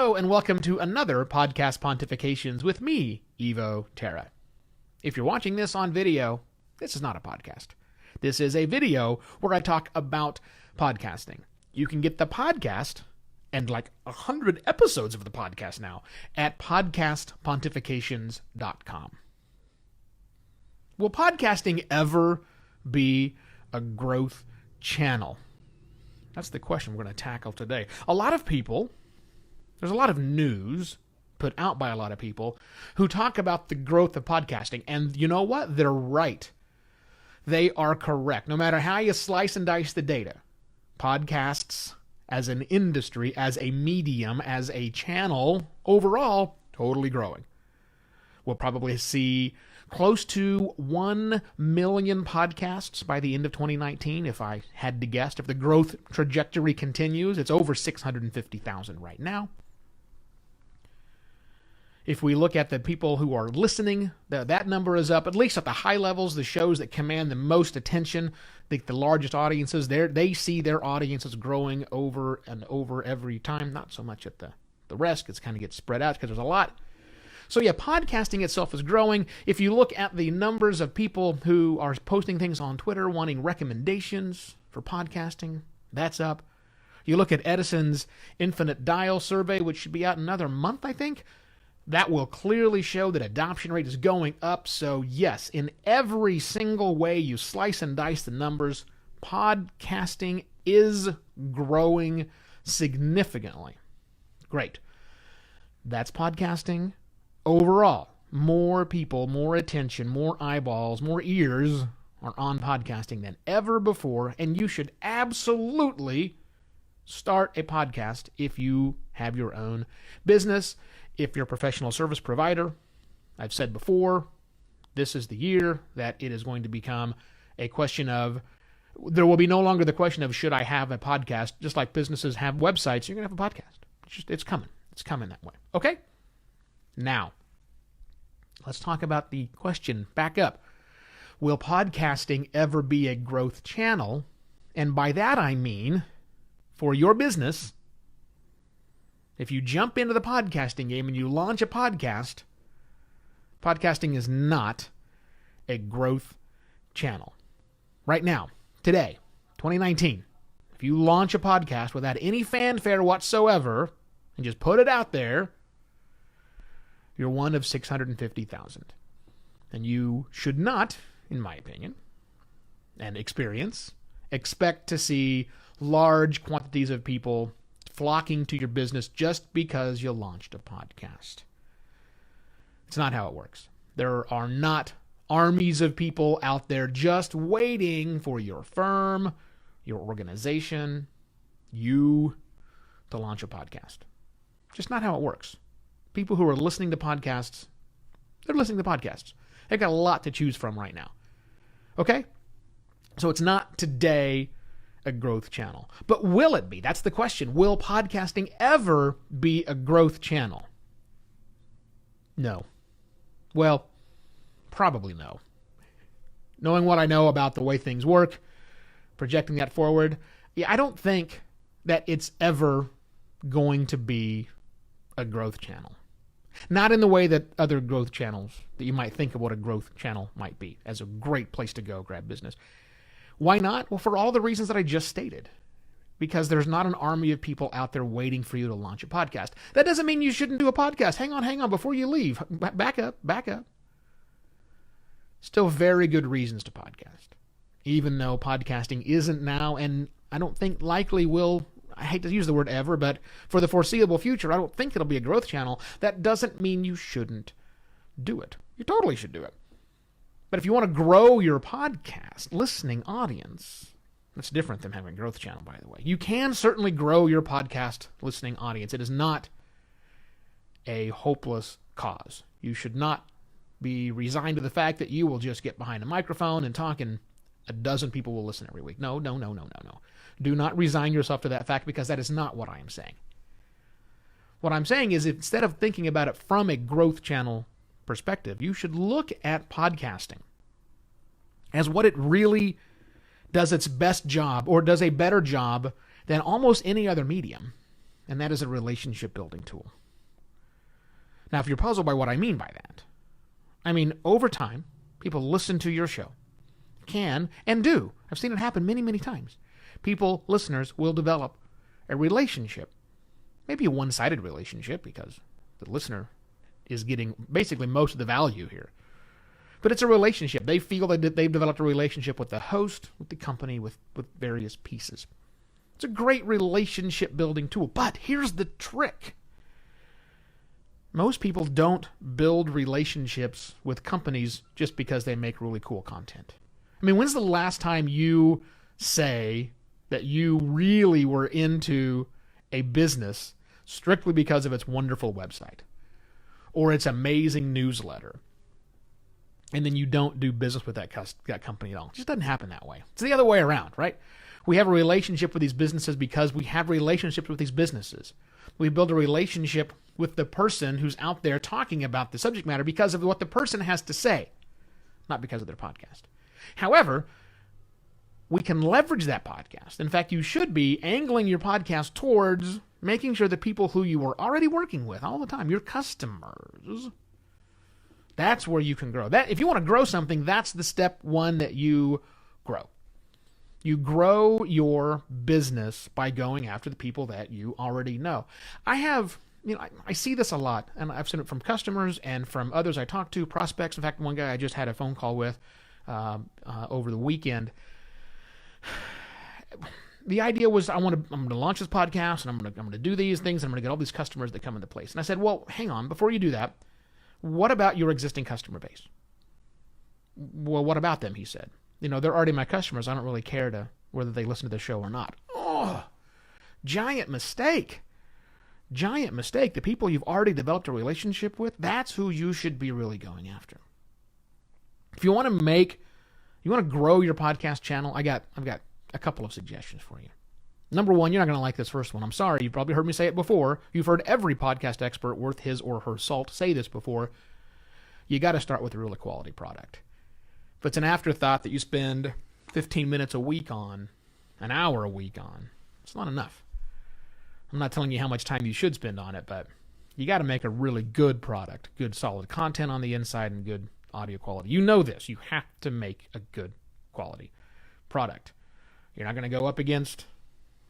Hello, and welcome to another Podcast Pontifications with me, Evo Terra. If you're watching this on video, this is not a podcast. This is a video where I talk about podcasting. You can get the podcast and like 100 episodes of the podcast now at podcastpontifications.com. Will podcasting ever be a growth channel? That's the question we're going to tackle today. There's a lot of news put out by a lot of people who talk about the growth of podcasting. And you know what? They're right. They are correct. No matter how you slice and dice the data, podcasts as an industry, as a medium, as a channel, overall, totally growing. We'll probably see close to 1 million podcasts by the end of 2019, if I had to guess. If the growth trajectory continues, it's over 650,000 right now. If we look at the people who are listening, that number is up, at least at the high levels, the shows that command the most attention, the largest audiences, they see their audiences growing over and over every time. Not so much at the rest, it's kind of gets spread out because there's a lot. So yeah, podcasting itself is growing. If you look at the numbers of people who are posting things on Twitter wanting recommendations for podcasting, that's up. You look at Edison's Infinite Dial survey, which should be out in another month, I think. That will clearly show that adoption rate is going up. So yes, in every single way you slice and dice the numbers, podcasting is growing significantly. Great. That's podcasting. Overall, more people, more attention, more eyeballs, more ears are on podcasting than ever before, and you should absolutely start a podcast if you have your own business, if you're a professional service provider. I've said before, this is the year that it is going to become a question of, there will be no longer the question of should I have a podcast, just like businesses have websites, you're going to have a podcast. It's coming. It's coming that way. Okay? Now, let's talk about the question back up. Will podcasting ever be a growth channel? And by that I mean, for your business, if you jump into the podcasting game and you launch a podcast, podcasting is not a growth channel. Right now, today, 2019, if you launch a podcast without any fanfare whatsoever and just put it out there, you're one of 650,000. And you should not, in my opinion, and experience, expect to see large quantities of people flocking to your business just because you launched a podcast. It's not how it works. There are not armies of people out there just waiting for your firm, your organization, you to launch a podcast. Just not how it works. People who are listening to podcasts, they're listening to podcasts. They've got a lot to choose from right now. Okay? So it's not today a growth channel. But will it be? That's the question. Will podcasting ever be a growth channel? No. Well, probably no. Knowing what I know about the way things work, projecting that forward, I don't think that it's ever going to be a growth channel. Not in the way that other growth channels, that you might think of what a growth channel might be, as a great place to go grab business. Why not? Well, for all the reasons that I just stated. Because there's not an army of people out there waiting for you to launch a podcast. That doesn't mean you shouldn't do a podcast. Hang on, before you leave. Back up. Still very good reasons to podcast. Even though podcasting isn't now, and I don't think likely will, I hate to use the word ever, but for the foreseeable future, I don't think it'll be a growth channel. That doesn't mean you shouldn't do it. You totally should do it. But if you want to grow your podcast listening audience, that's different than having a growth channel, by the way. You can certainly grow your podcast listening audience. It is not a hopeless cause. You should not be resigned to the fact that you will just get behind a microphone and talk and a dozen people will listen every week. No. Do not resign yourself to that fact, because that is not what I am saying. What I'm saying is, instead of thinking about it from a growth channel perspective, you should look at podcasting as what it really does its best job, or does a better job than almost any other medium. and that is a relationship building tool. Now, if you're puzzled by what I mean by that, I mean, over time, people listen to your show, can and do. I've seen it happen many, many times. People, listeners, will develop a relationship, maybe a one-sided relationship because the listener is getting basically most of the value here. But it's a relationship. They feel that they've developed a relationship with the host, with the company, with various pieces. It's a great relationship building tool. But here's the trick. Most people don't build relationships with companies just because they make really cool content. I mean, when's the last time you say that you really were into a business strictly because of its wonderful website or its amazing newsletter, and then you don't do business with that company at all? It just doesn't happen that way. It's the other way around, right? We have a relationship with these businesses because we have relationships with these businesses. We build a relationship with the person who's out there talking about the subject matter because of what the person has to say, not because of their podcast. However, we can leverage that podcast. In fact, you should be angling your podcast towards making sure the people who you are already working with all the time, your customers, that's where you can grow. That, if you want to grow something, that's the step one that you grow. You grow your business by going after the people that you already know. I see this a lot, and I've seen it from customers and from others I talk to, prospects. In fact, one guy I just had a phone call with over the weekend. The idea was I'm going to launch this podcast, and I'm going to do these things, and I'm going to get all these customers that come into place. And I said, well, hang on, before you do that, what about your existing customer base? Well, what about them? He said. They're already my customers. I don't really care whether they listen to the show or not. Oh, giant mistake. Giant mistake. The people you've already developed a relationship with, that's who you should be really going after. If you want to grow your podcast channel, I've got a couple of suggestions for you. Number one, you're not going to like this first one. I'm sorry. You've probably heard me say it before. You've heard every podcast expert worth his or her salt say this before. You got to start with a really quality product. If it's an afterthought that you spend 15 minutes a week on, an hour a week on, it's not enough. I'm not telling you how much time you should spend on it, but you got to make a really good product, good solid content on the inside and good audio quality. You know this. You have to make a good quality product. You're not going to go up against,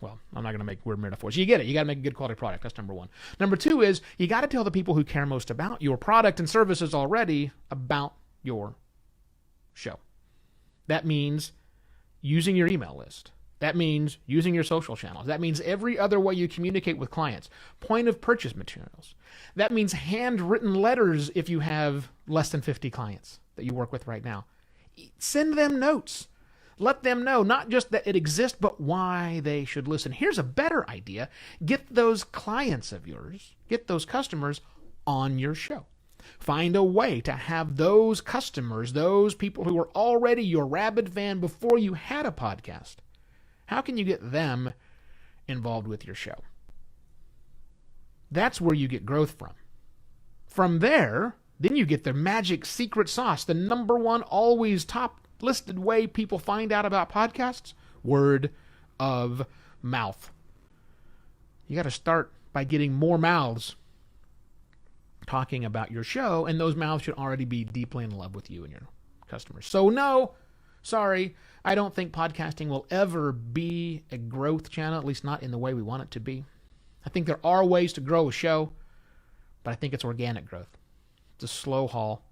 well, I'm not going to make weird metaphors. You get it. You got to make a good quality product. That's number one. Number two is you got to tell the people who care most about your product and services already about your show. That means using your email list. That means using your social channels. That means every other way you communicate with clients. Point of purchase materials. That means handwritten letters if you have less than 50 clients that you work with right now. Send them notes. Let them know not just that it exists, but why they should listen. Here's a better idea. Get those clients of yours, get those customers on your show. Find a way to have those customers, those people who were already your rabid fan before you had a podcast. How can you get them involved with your show? That's where you get growth from. From there, then you get the magic secret sauce, the number one, always top listed way people find out about podcasts: word of mouth. You got to start by getting more mouths talking about your show, and those mouths should already be deeply in love with you and your customers. So no, sorry, I don't think podcasting will ever be a growth channel, at least not in the way we want it to be. I think there are ways to grow a show, but I think it's organic growth. It's a slow haul,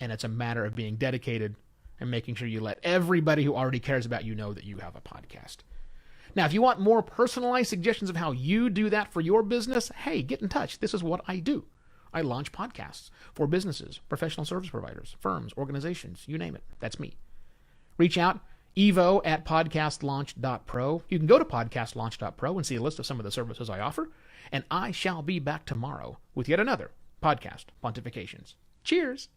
and it's a matter of being dedicated and making sure you let everybody who already cares about you know that you have a podcast. Now, if you want more personalized suggestions of how you do that for your business, hey, get in touch. This is what I do. I launch podcasts for businesses, professional service providers, firms, organizations, you name it. That's me. Reach out, evo@podcastlaunch.pro. You can go to podcastlaunch.pro and see a list of some of the services I offer, and I shall be back tomorrow with yet another podcast pontifications. Cheers!